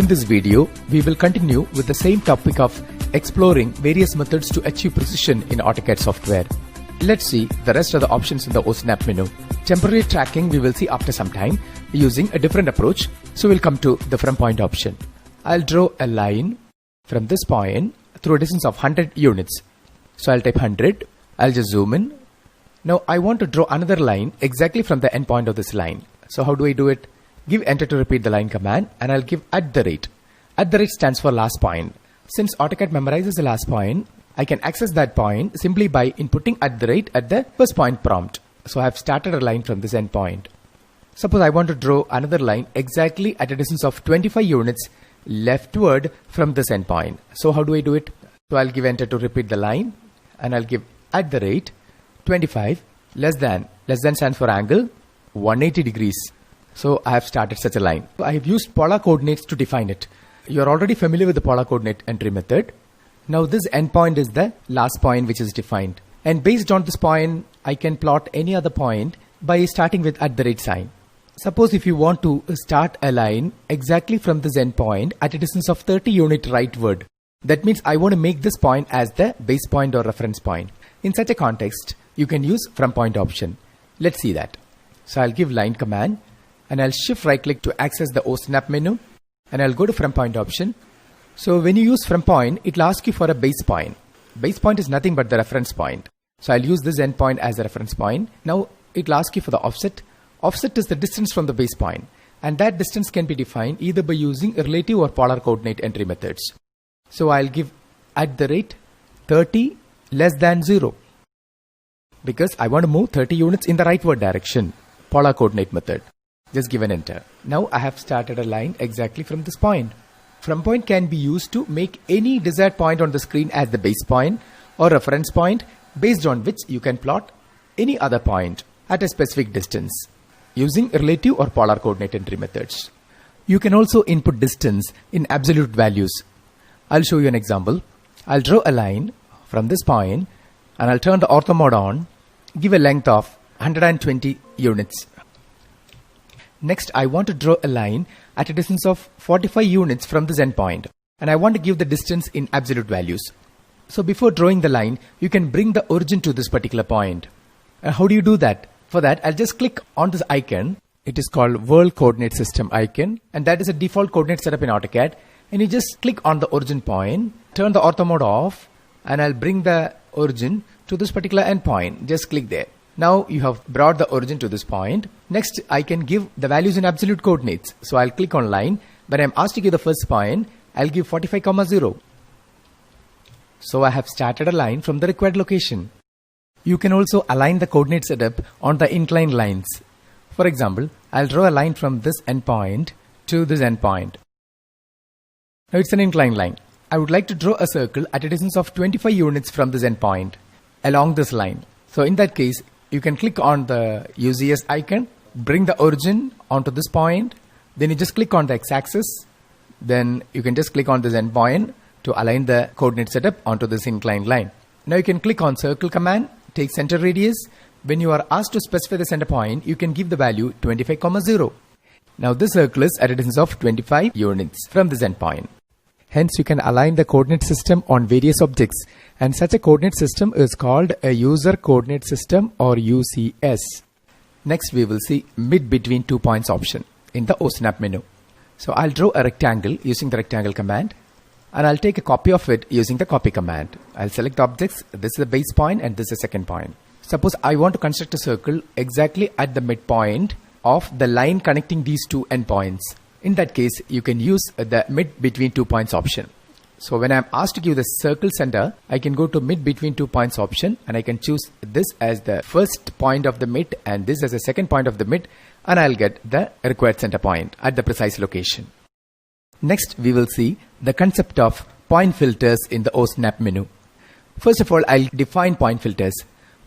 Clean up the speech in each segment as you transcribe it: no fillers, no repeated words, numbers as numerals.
In this video, we will continue with the same topic of exploring various methods to achieve precision in AutoCAD software. Let's see the rest of the options in the OSNAP menu. Temporary tracking we will see after some time using a different approach. So we'll come to the from point option. I'll draw a line from this point through a distance of 100 units. So I'll type 100. I'll just zoom in. Now I want to draw another line exactly from the end point of this line. So how do I do it? Give enter to repeat the line command, and I'll give @. @ stands for last point. Since AutoCAD memorizes the last point, I can access that point simply by inputting @ at the first point prompt. So I have started a line from this end point. Suppose I want to draw another line exactly at a distance of 25 units leftward from this end point. So how do I do it? So I'll give enter to repeat the line, and I'll give @ 25 less than stands for angle 180 degrees. So I have started such a line. I have used polar coordinates to define it. You are already familiar with the polar coordinate entry method. Now this endpoint is the last point which is defined. And based on this point, I can plot any other point by starting with @ sign. Suppose if you want to start a line exactly from this endpoint at a distance of 30 units rightward. That means I want to make this point as the base point or reference point. In such a context, you can use from point option. Let's see that. So I'll give line command, and I'll shift right click to access the OSNAP menu, and I'll go to from point option. So when you use from point, it'll ask you for a base point. Base point is nothing but the reference point. So I'll use this endpoint as a reference point. Now it'll ask you for the offset. Offset is the distance from the base point, and that distance can be defined either by using relative or polar coordinate entry methods. So I'll give @ 30 less than 0 because I want to move 30 units in the rightward direction. Polar coordinate method. Just give an enter. Now I have started a line exactly from this point. From point can be used to make any desired point on the screen as the base point or reference point, based on which you can plot any other point at a specific distance using relative or polar coordinate entry methods. You can also input distance in absolute values. I'll show you an example. I'll draw a line from this point, and I'll turn the ortho mode on, give a length of 120 units. Next, I want to draw a line at a distance of 45 units from this endpoint, and I want to give the distance in absolute values. So before drawing the line, you can bring the origin to this particular point. How do you do that? For that, I'll just click on this icon. It is called World Coordinate System icon, and that is a default coordinate setup in AutoCAD. And you just click on the origin point, turn the ortho mode off, and I'll bring the origin to this particular endpoint. Just click there. Now you have brought the origin to this point. Next, I can give the values in absolute coordinates. So I'll click on line. When I'm asked to give the first point, I'll give 45,0. So I have started a line from the required location. You can also align the coordinate setup on the inclined lines. For example, I'll draw a line from this endpoint to this endpoint. Now it's an inclined line. I would like to draw a circle at a distance of 25 units from this endpoint along this line. So in that case, you can click on the UCS icon, bring the origin onto this point, then you just click on the x-axis, then you can just click on this endpoint to align the coordinate setup onto this inclined line. Now you can click on circle command, take center radius. When you are asked to specify the center point, you can give the value 25,0. Now this circle is at a distance of 25 units from this endpoint. Hence you can align the coordinate system on various objects, and such a coordinate system is called a user coordinate system or UCS. Next we will see mid between 2 points option in the OSNAP menu. So I'll draw a rectangle using the rectangle command, and I'll take a copy of it using the copy command. I'll select objects. This is the base point and this is the second point. Suppose I want to construct a circle exactly at the midpoint of the line connecting these two endpoints. In that case, you can use the mid between 2 points option. So when I'm asked to give the circle center, I can go to mid between 2 points option, and I can choose this as the first point of the mid and this as the second point of the mid, and I'll get the required center point at the precise location. Next, we will see the concept of point filters in the OSNAP menu. First of all, I'll define point filters.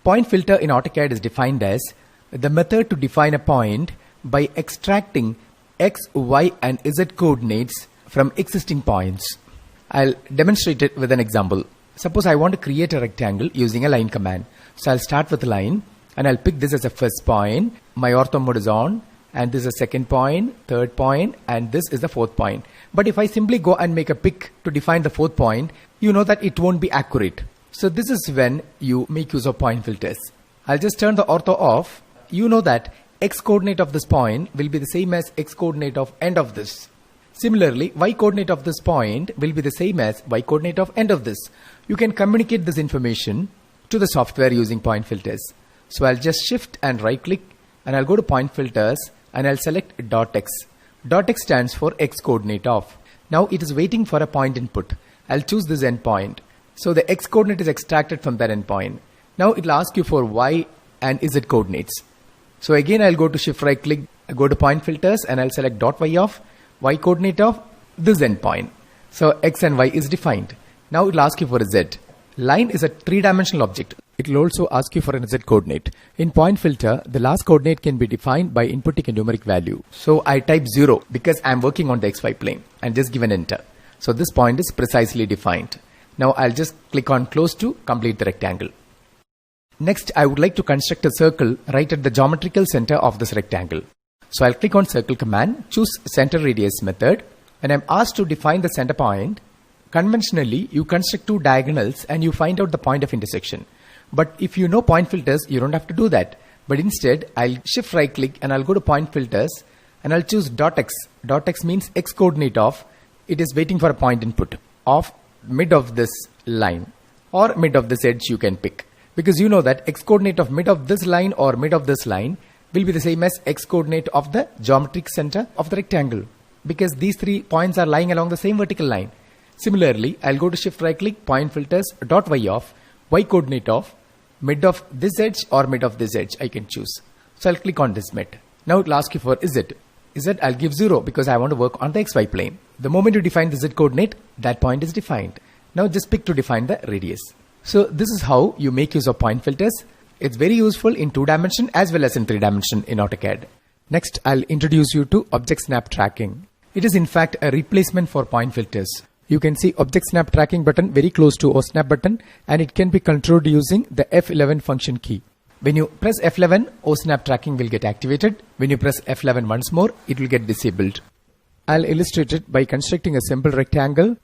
Point filter in AutoCAD is defined as the method to define a point by extracting X, Y, and Z coordinates from existing points. I'll demonstrate it with an example. Suppose I want to create a rectangle using a line command. So I'll start with a line, and I'll pick this as a first point. My ortho mode is on. and this is a second point, third point, and this is the fourth point. But if I simply go and make a pick to define the fourth point, you know that it won't be accurate. So this is when you make use of point filters. I'll just turn the ortho off. You know that x coordinate of this point will be the same as x coordinate of end of this. Similarly, y coordinate of this point will be the same as y coordinate of end of this. You can communicate this information to the software using point filters. So I'll just shift and right click, and I'll go to point filters and I'll select .x. .x stands for x coordinate of. Now it is waiting for a point input. I'll choose this endpoint. So the x coordinate is extracted from that endpoint. Now it will ask you for y and z coordinates. So again I'll go to shift right click, go to point filters, and I'll select .y of, y coordinate of this endpoint. So x and y is defined. Now it will ask you for a z. Line is a three-dimensional object. It will also ask you for a z coordinate. In point filter, the last coordinate can be defined by inputting a numeric value. So I type 0 because I'm working on the xy plane and just give an enter. So this point is precisely defined. Now I'll just click on close to complete the rectangle. Next, I would like to construct a circle right at the geometrical center of this rectangle. So I'll click on circle command, choose center radius method, and I'm asked to define the center point. Conventionally, you construct two diagonals and you find out the point of intersection. But if you know point filters, you don't have to do that. But instead, I'll shift right click and I'll go to point filters and I'll choose .x. .x means x coordinate of. It is waiting for a point input of mid of this line or mid of this edge you can pick. Because you know that x coordinate of mid of this line or mid of this line will be the same as x coordinate of the geometric center of the rectangle. Because these 3 points are lying along the same vertical line. Similarly, I'll go to shift right click, point filters, .y of, y coordinate of, mid of this edge or mid of this edge I can choose. So I'll click on this mid. Now it will ask you for z. Z I'll give 0 because I want to work on the xy plane. The moment you define the z coordinate, that point is defined. Now just pick to define the radius. So this is how you make use of point filters. It's very useful in 2-dimension as well as in 3-dimension in AutoCAD. Next, I'll introduce you to object snap tracking. It is in fact a replacement for point filters. You can see object snap tracking button very close to OSnap button, and it can be controlled using the F11 function key. When you press F11, OSnap tracking will get activated. When you press F11 once more, it will get disabled. I'll illustrate it by constructing a simple rectangle.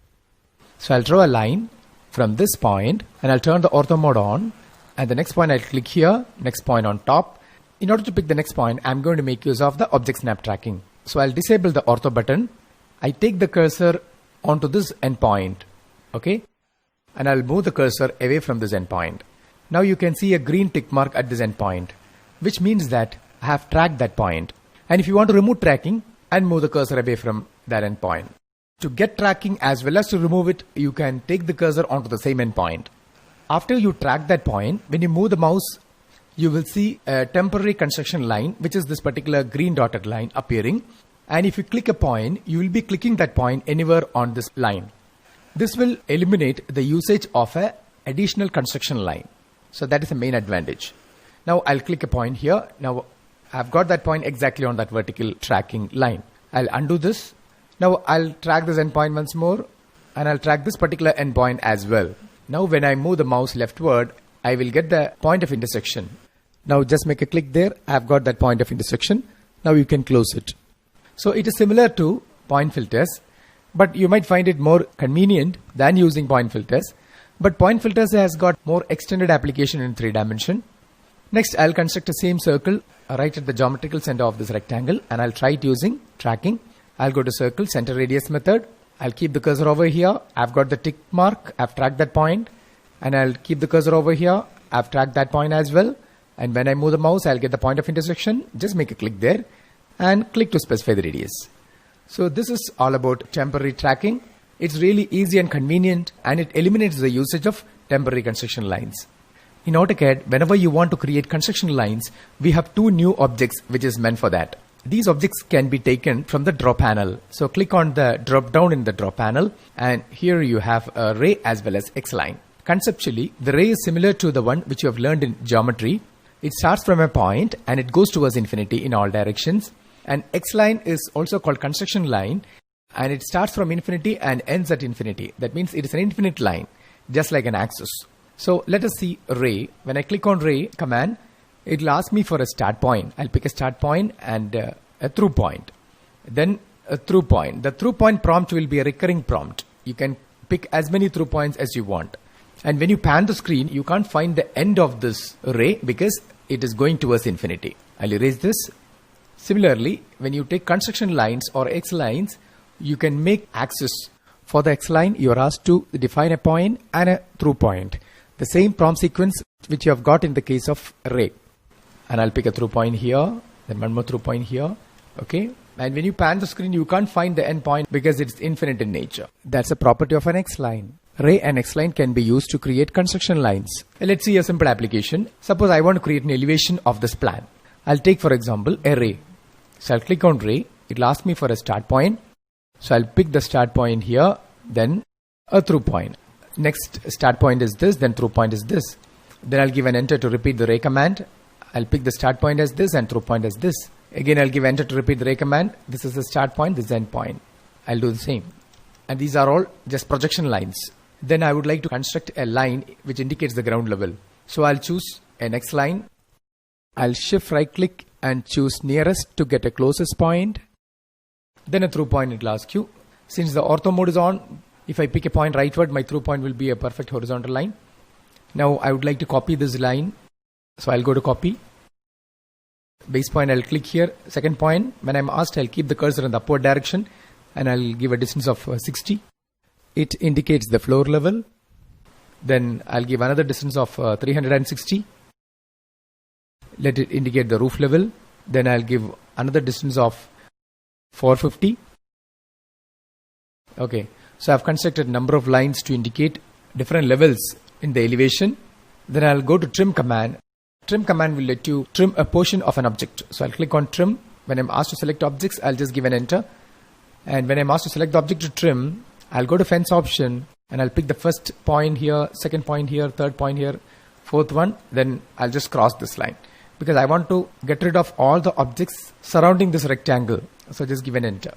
So I'll draw a line from this point and I'll turn the ortho mode on, and the next point I'll click here, next point on top. In order to pick the next point, I'm going to make use of the object snap tracking. So I'll disable the ortho button. I take the cursor onto this endpoint, okay, and I'll move the cursor away from this endpoint. Now you can see a green tick mark at this endpoint, which means that I have tracked that point. And if you want to remove tracking, and move the cursor away from that endpoint. To get tracking as well as to remove it, you can take the cursor onto the same endpoint. After you track that point, when you move the mouse, you will see a temporary construction line, which is this particular green dotted line appearing. And if you click a point, you will be clicking that point anywhere on this line. This will eliminate the usage of an additional construction line. So that is the main advantage. Now I'll click a point here. Now I've got that point exactly on that vertical tracking line. I'll undo this. Now I'll track this endpoint once more, and I'll track this particular endpoint as well. Now when I move the mouse leftward, I will get the point of intersection. Now just make a click there. I've got that point of intersection. Now you can close it. So it is similar to point filters, but you might find it more convenient than using point filters. But point filters has got more extended application in 3-dimension. Next, I'll construct the same circle right at the geometrical center of this rectangle, and I'll try it using tracking. I'll go to circle, center radius method. I'll keep the cursor over here. I've got the tick mark. I've tracked that point, and I'll keep the cursor over here. I've tracked that point as well. And when I move the mouse, I'll get the point of intersection. Just make a click there and click to specify the radius. So this is all about temporary tracking. It's really easy and convenient, and it eliminates the usage of temporary construction lines. In AutoCAD, whenever you want to create construction lines, we have 2 new objects which is meant for that. These objects can be taken from the draw panel. So click on the drop down in the draw panel, and here you have a ray as well as X line. Conceptually, the ray is similar to the one which you have learned in geometry. It starts from a point and it goes towards infinity in all directions. And X line is also called construction line, and it starts from infinity and ends at infinity. That means it is an infinite line, just like an axis. So let us see ray. When I click on ray command, it will ask me for a start point. I'll pick a start point and a a through point, then a through point. The through point prompt will be a recurring prompt. You can pick as many through points as you want. And when you pan the screen, you can't find the end of this array because it is going towards infinity. I'll erase this. Similarly, when you take construction lines or X lines, you can make axis. For the X line, you are asked to define a point and a through point. The same prompt sequence which you have got in the case of array. And I'll pick a through point here, then one more through point here. Okay. And when you pan the screen, you can't find the end point because it's infinite in nature. That's a property of an X line. Array and X line can be used to create construction lines. Let's see a simple application. Suppose I want to create an elevation of this plan. I'll take, for example, a ray. So I'll click on ray. It'll ask me for a start point. So I'll pick the start point here, then a through point. Next start point is this, then through point is this. Then I'll give an enter to repeat the ray command. I'll pick the start point as this and through point as this. Again, I'll give enter to repeat the ray command. This is the start point, this is the end point. I'll do the same. And these are all just projection lines. Then I would like to construct a line which indicates the ground level. So I'll choose a next line. I'll shift right click and choose nearest to get a closest point. Then a through point it will ask you. Since the ortho mode is on, if I pick a point rightward, my through point will be a perfect horizontal line. Now I would like to copy this line. So I'll go to copy. Base point, I'll click here. Second point, when I'm asked, I'll keep the cursor in the upward direction and I'll give a distance of 60. It indicates the floor level. Then I'll give another distance of 360. Let it indicate the roof level. Then I'll give another distance of 450. Okay, so I've constructed a number of lines to indicate different levels in the elevation. Then I'll go to trim command. Trim command will let you trim a portion of an object. So I'll click on trim. When I'm asked to select objects, I'll just give an enter. And when I'm asked to select the object to trim, I'll go to fence option and I'll pick the first point here, second point here, third point here, fourth one. Then I'll just cross this line because I want to get rid of all the objects surrounding this rectangle. So just give an enter.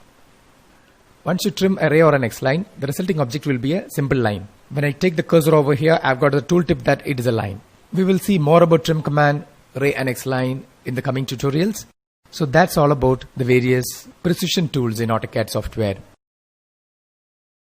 Once you trim an array or an X line, the resulting object will be a simple line. When I take the cursor over here, I've got the tooltip that it is a line. We will see more about trim command, array and X line in the coming tutorials. So that's all about the various precision tools in AutoCAD software.